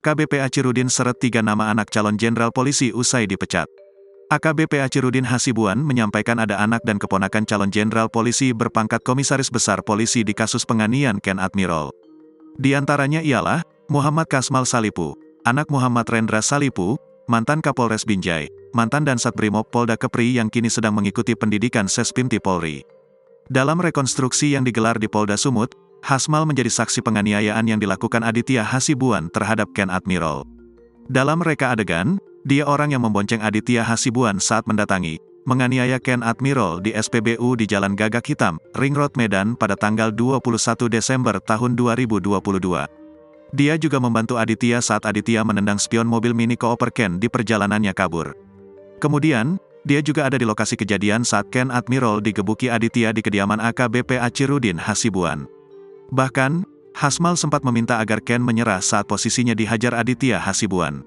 AKBP Achirudin seret 3 nama anak calon jenderal polisi usai dipecat. AKBP Achirudin Hasibuan menyampaikan ada anak dan keponakan calon jenderal polisi berpangkat komisaris besar polisi di kasus penganiayaan Ken Admirol. Di antaranya ialah Muhammad Kasmal Salipu, anak Muhammad Rendra Salipu, mantan Kapolres Binjai, mantan Dansat Brimob Polda Kepri yang kini sedang mengikuti pendidikan Sespimti Polri. Dalam rekonstruksi yang digelar di Polda Sumut, Hasmal menjadi saksi penganiayaan yang dilakukan Aditya Hasibuan terhadap Ken Admirol. Dalam reka adegan, dia orang yang membonceng Aditya Hasibuan saat mendatangi, menganiaya Ken Admirol di SPBU di Jalan Gagak Hitam, Ring Road Medan pada tanggal 21 Desember tahun 2022. Dia juga membantu Aditya saat Aditya menendang spion mobil Mini Cooper Ken di perjalanannya kabur. Kemudian, dia juga ada di lokasi kejadian saat Ken Admirol digebuki Aditya di kediaman AKBP Achirudin Hasibuan. Bahkan, Hasmal sempat meminta agar Ken menyerah saat posisinya dihajar Aditya Hasibuan.